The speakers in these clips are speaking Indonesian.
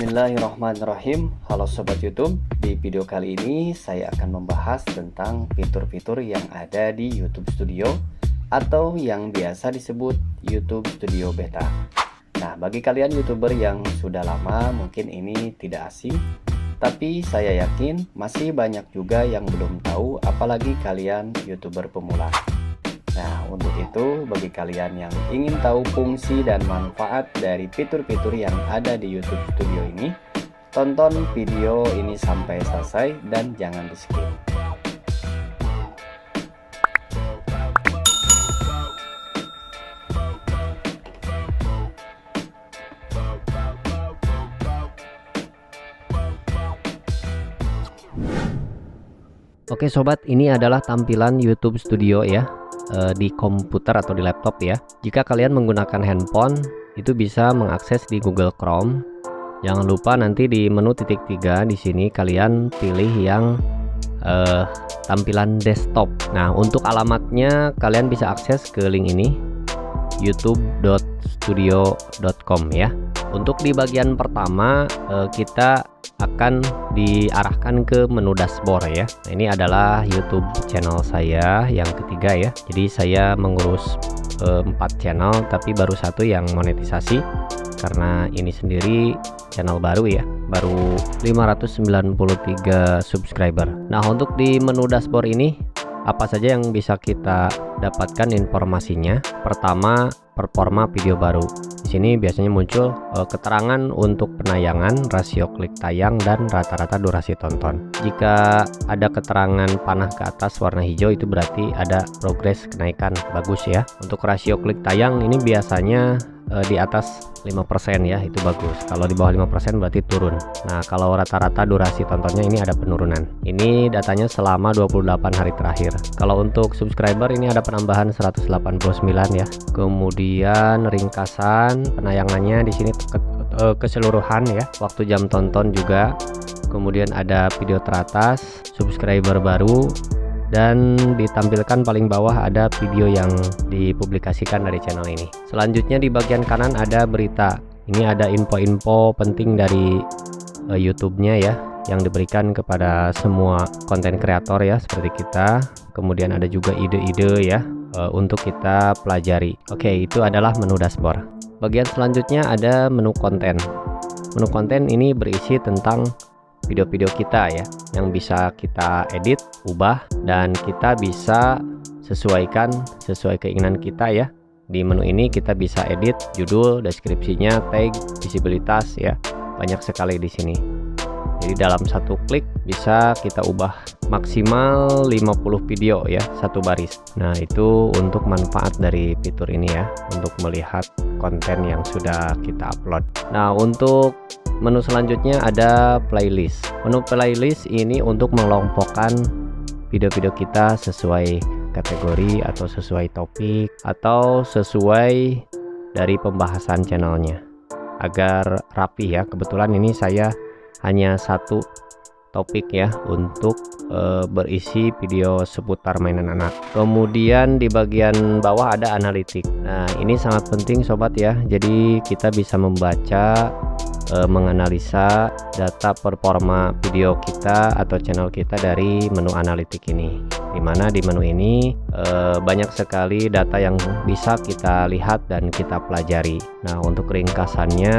Bismillahirrahmanirrahim. Halo Sobat YouTube, di video kali ini saya akan membahas tentang fitur-fitur yang ada di YouTube Studio atau yang biasa disebut YouTube Studio Beta. Nah, bagi kalian YouTuber yang sudah lama mungkin ini tidak asing, tapi saya yakin masih banyak juga yang belum tahu, apalagi kalian YouTuber pemula. Nah, untuk itu bagi kalian yang ingin tahu fungsi dan manfaat dari fitur-fitur yang ada di YouTube Studio ini, tonton video ini sampai selesai dan jangan di-skip. Oke sobat, ini adalah tampilan YouTube Studio ya, di komputer atau di laptop ya. Jika kalian menggunakan handphone, itu bisa mengakses di Google Chrome. Jangan lupa nanti di menu titik 3 di sini kalian pilih yang tampilan desktop. Nah, untuk alamatnya kalian bisa akses ke link ini, youtube.studio.com ya. Untuk di bagian pertama kita akan diarahkan ke menu dashboard ya. Nah, ini adalah YouTube channel saya yang ketiga ya. Jadi saya mengurus 4 channel, tapi baru satu yang monetisasi karena ini sendiri channel baru ya, baru 593 subscriber. Nah, untuk di menu dashboard ini apa saja yang bisa kita dapatkan informasinya? Pertama, performa video baru. Di sini biasanya muncul keterangan untuk penayangan, rasio klik tayang, dan rata-rata durasi tonton. Jika ada keterangan panah ke atas warna hijau, itu berarti ada progres kenaikan, bagus ya. Untuk rasio klik tayang ini biasanya di atas 5% ya, itu bagus. Kalau di bawah 5% berarti turun. Nah, kalau rata-rata durasi tontonnya ini ada penurunan. Ini datanya selama 28 hari terakhir. Kalau untuk subscriber ini ada penambahan 189 ya. Kemudian ringkasan penayangannya di sini keseluruhan ya. Waktu jam tonton juga. Kemudian ada video teratas, subscriber baru, dan ditampilkan paling bawah ada video yang dipublikasikan dari channel ini. Selanjutnya di bagian kanan ada berita. Ini ada info-info penting dari YouTube-nya ya, yang diberikan kepada semua konten kreator ya, seperti kita. Kemudian ada juga ide-ide ya untuk kita pelajari. Oke, itu adalah menu dashboard. Bagian selanjutnya ada menu konten. Menu konten ini berisi tentang video-video kita ya, yang bisa kita edit, ubah, dan kita bisa sesuaikan sesuai keinginan kita ya. Di menu ini kita bisa edit judul, deskripsinya, tag, visibilitas ya. Banyak sekali di sini. Jadi dalam satu klik bisa kita ubah maksimal 50 video ya, satu baris. Nah, itu untuk manfaat dari fitur ini ya, untuk melihat konten yang sudah kita upload. Nah, untuk menu selanjutnya ada playlist. Menu playlist ini untuk mengelompokkan video-video kita sesuai kategori atau sesuai topik atau sesuai dari pembahasan channelnya agar rapi ya. Kebetulan ini saya hanya satu topik ya untuk berisi video seputar mainan anak. Kemudian di bagian bawah ada analitik. Nah, ini sangat penting sobat ya. Jadi kita bisa membaca, menganalisa data performa video kita atau channel kita dari menu analitik ini, dimana di menu ini banyak sekali data yang bisa kita lihat dan kita pelajari. Nah, untuk ringkasannya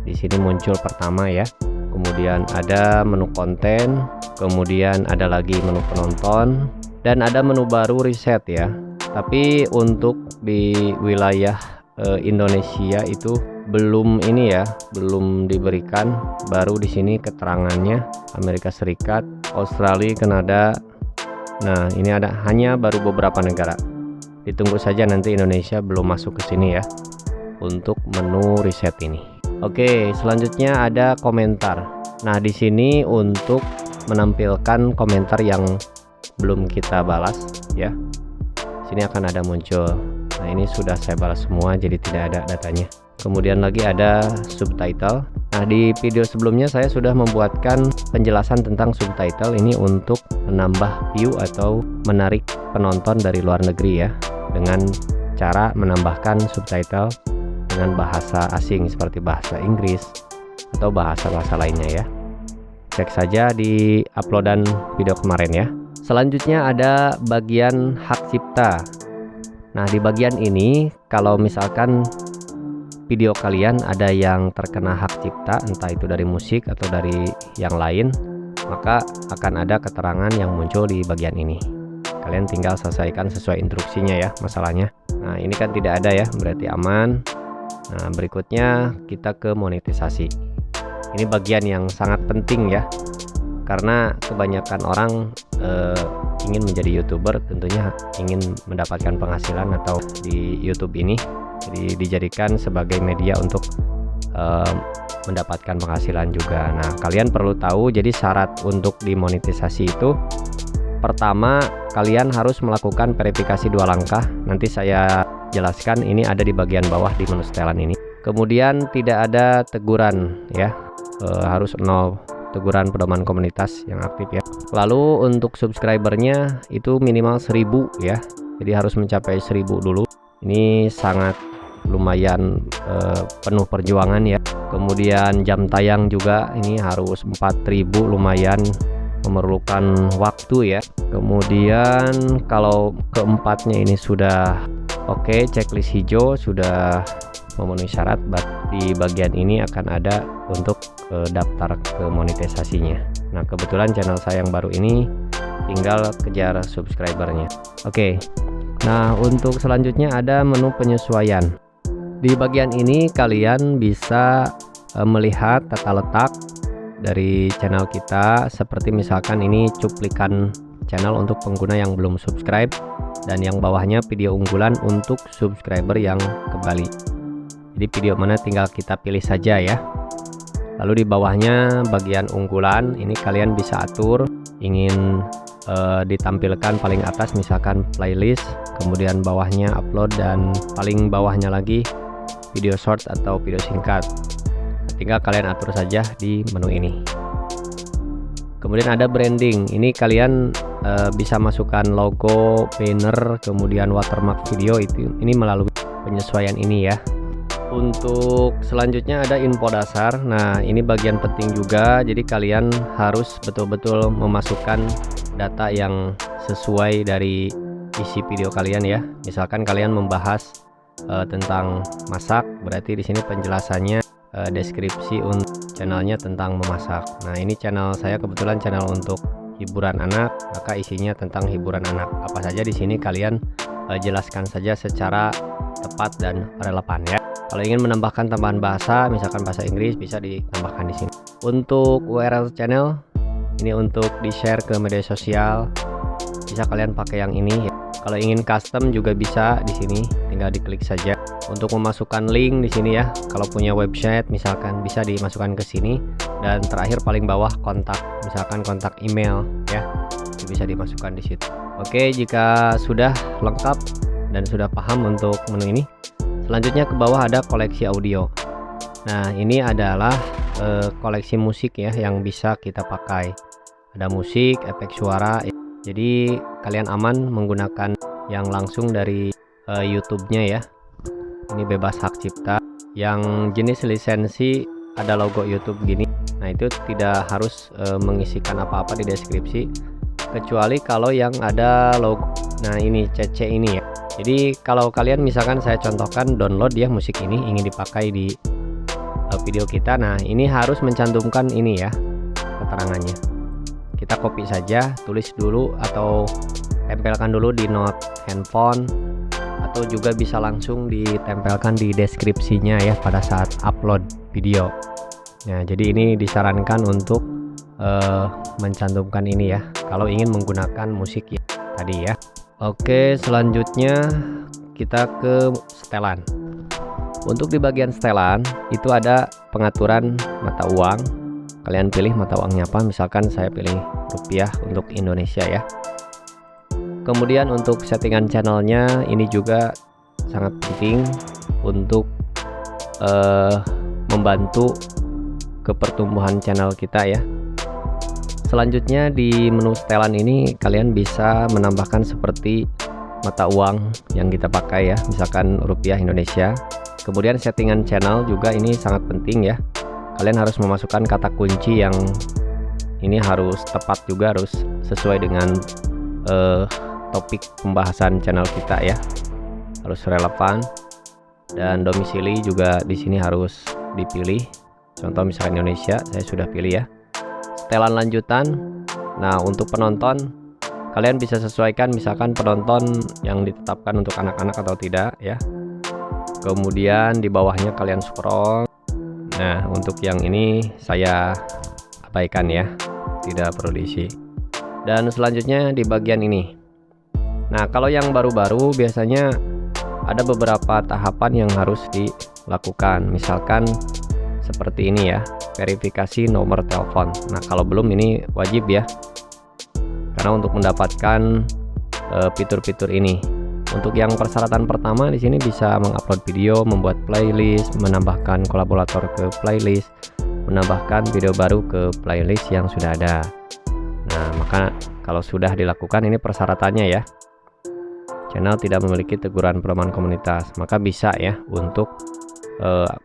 di sini muncul pertama ya, kemudian ada menu konten, kemudian ada lagi menu penonton, dan ada menu baru riset ya. Tapi untuk di wilayah Indonesia itu belum ini ya, belum diberikan. Baru di sini keterangannya Amerika Serikat, Australia, Kanada. Nah, ini ada hanya baru beberapa negara. Ditunggu saja, nanti Indonesia belum masuk ke sini ya untuk menu riset ini. Oke, selanjutnya ada komentar. Nah, di sini untuk menampilkan komentar yang belum kita balas ya. Sini akan ada muncul. Nah, ini sudah saya balas semua, jadi tidak ada datanya. Kemudian lagi ada subtitle. Nah, di video sebelumnya saya sudah membuatkan penjelasan tentang subtitle ini untuk menambah view atau menarik penonton dari luar negeri ya, dengan cara menambahkan subtitle dengan bahasa asing seperti bahasa Inggris, atau bahasa-bahasa lainnya ya. Cek saja di uploadan video kemarin ya. Selanjutnya ada bagian hak cipta. Nah, di bagian ini kalau misalkan video kalian ada yang terkena hak cipta, entah itu dari musik atau dari yang lain, maka akan ada keterangan yang muncul di bagian ini. Kalian tinggal selesaikan sesuai instruksinya ya masalahnya. Nah, ini kan tidak ada ya, berarti aman. Nah, berikutnya kita ke monetisasi. Ini bagian yang sangat penting ya, karena kebanyakan orang ingin menjadi YouTuber, tentunya ingin mendapatkan penghasilan atau di YouTube ini, jadi dijadikan sebagai media untuk mendapatkan penghasilan juga. Nah, kalian perlu tahu, jadi syarat untuk dimonetisasi itu, pertama kalian harus melakukan verifikasi 2 langkah. Nanti saya jelaskan, ini ada di bagian bawah di menu setelan ini. Kemudian tidak ada teguran ya, harus 0 teguran pedoman komunitas yang aktif ya. Lalu untuk subscribernya itu minimal 1000 ya, jadi harus mencapai 1000 dulu. Ini sangat lumayan penuh perjuangan ya. Kemudian jam tayang juga ini harus 4000, lumayan memerlukan waktu ya. Kemudian kalau keempatnya ini sudah oke, checklist hijau sudah memenuhi syarat, di bagian ini akan ada untuk daftar ke monetisasinya. Nah, kebetulan channel saya yang baru ini tinggal kejar subscribernya. Oke. Nah, untuk selanjutnya ada menu penyesuaian. Di bagian ini kalian bisa melihat tata letak dari channel kita, seperti misalkan ini cuplikan channel untuk pengguna yang belum subscribe, dan yang bawahnya video unggulan untuk subscriber yang kembali. Jadi video mana tinggal kita pilih saja ya. Lalu di bawahnya bagian unggulan ini kalian bisa atur, ingin ditampilkan paling atas misalkan playlist, kemudian bawahnya upload, dan paling bawahnya lagi video short atau video singkat. Tinggal kalian atur saja di menu ini. Kemudian ada branding, ini kalian bisa masukkan logo, banner, kemudian watermark video, ini melalui penyesuaian ini ya. Untuk selanjutnya ada info dasar. Nah, ini bagian penting juga, jadi kalian harus betul-betul memasukkan data yang sesuai dari isi video kalian ya. Misalkan kalian membahas tentang masak, berarti di sini penjelasannya deskripsi untuk channelnya tentang memasak. Nah, ini channel saya kebetulan channel untuk hiburan anak, maka isinya tentang hiburan anak. Apa saja di sini kalian jelaskan saja secara tepat dan relevan ya. Kalau ingin menambahkan tambahan bahasa, misalkan bahasa Inggris, bisa ditambahkan di sini. Untuk URL channel, ini untuk di-share ke media sosial, bisa kalian pakai yang ini. Kalau ingin custom juga bisa di sini, tinggal diklik saja. Untuk memasukkan link di sini ya, kalau punya website misalkan bisa dimasukkan ke sini. Dan terakhir paling bawah kontak, misalkan kontak email ya, itu bisa dimasukkan di situ. Oke, jika sudah lengkap dan sudah paham untuk menu ini, selanjutnya ke bawah ada koleksi audio. Nah, ini adalah koleksi musik ya yang bisa kita pakai. Ada musik, efek suara. Jadi kalian aman menggunakan yang langsung dari YouTube-nya ya. Ini bebas hak cipta. Yang jenis lisensi ada logo YouTube gini. Nah, itu tidak harus mengisikan apa-apa di deskripsi, kecuali kalau yang ada logo. Nah, ini CC ini ya. Jadi kalau kalian misalkan saya contohkan download ya musik ini ingin dipakai di video kita, nah ini harus mencantumkan ini ya keterangannya. Kita copy saja, tulis dulu atau tempelkan dulu di note handphone, atau juga bisa langsung ditempelkan di deskripsinya ya pada saat upload video. Nah, jadi ini disarankan untuk mencantumkan ini ya kalau ingin menggunakan musik ya tadi ya. Oke, selanjutnya kita ke setelan. Untuk di bagian setelan itu ada pengaturan mata uang. Kalian pilih mata uangnya apa, misalkan saya pilih rupiah untuk Indonesia ya. Kemudian untuk settingan channelnya ini juga sangat penting untuk membantu ke pertumbuhan channel kita ya. Selanjutnya di menu setelan ini kalian bisa menambahkan seperti mata uang yang kita pakai ya, misalkan rupiah Indonesia. Kemudian settingan channel juga ini sangat penting ya. kalian harus memasukkan kata kunci yang ini harus tepat juga, harus sesuai dengan topik pembahasan channel kita ya, harus relevan. Dan domisili juga di sini harus dipilih, contoh misalkan Indonesia, saya sudah pilih ya. Setelan lanjutan. Nah, untuk penonton kalian bisa sesuaikan, misalkan penonton yang ditetapkan untuk anak-anak atau tidak ya. Kemudian di bawahnya kalian scroll. Nah, untuk yang ini saya abaikan ya, tidak perlu diisi. Dan selanjutnya di bagian ini. Nah, kalau yang baru-baru biasanya ada beberapa tahapan yang harus dilakukan. Misalkan seperti ini ya, verifikasi nomor telepon. Nah, kalau belum ini wajib ya. Karena untuk mendapatkan fitur-fitur ini. Untuk yang persyaratan pertama di sini bisa mengupload video, membuat playlist, menambahkan kolaborator ke playlist, menambahkan video baru ke playlist yang sudah ada. Nah, maka kalau sudah dilakukan ini persyaratannya ya. Channel tidak memiliki teguran pelemahan komunitas, maka bisa ya untuk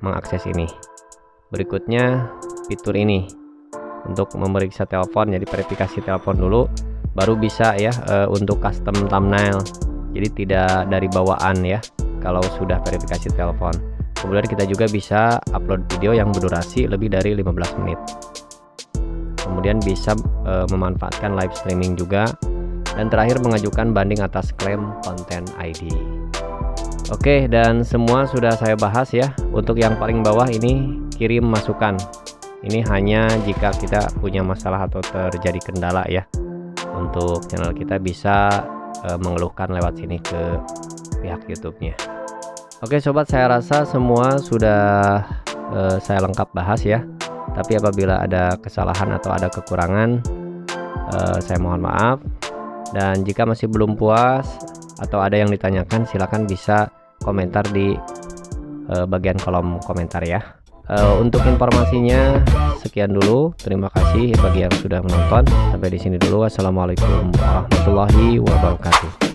mengakses ini. Berikutnya fitur ini untuk memeriksa telepon, jadi verifikasi telepon dulu, baru bisa ya untuk custom thumbnail. Jadi tidak dari bawaan ya kalau sudah verifikasi telepon. Kemudian kita juga bisa upload video yang berdurasi lebih dari 15 menit. Kemudian bisa memanfaatkan live streaming juga. Dan terakhir mengajukan banding atas klaim konten ID. Oke, dan semua sudah saya bahas ya. Untuk yang paling bawah ini kirim masukan. Ini hanya jika kita punya masalah atau terjadi kendala ya. Untuk channel kita bisa mengeluhkan lewat sini ke pihak YouTube-nya. Oke sobat, saya rasa semua sudah saya lengkap bahas ya. Tapi apabila ada kesalahan atau ada kekurangan, saya mohon maaf. Dan jika masih belum puas atau ada yang ditanyakan, silakan bisa komentar di bagian kolom komentar ya. Untuk informasinya sekian dulu. Terima kasih bagi yang sudah menonton. Sampai di sini dulu. Wassalamualaikum warahmatullahi wabarakatuh.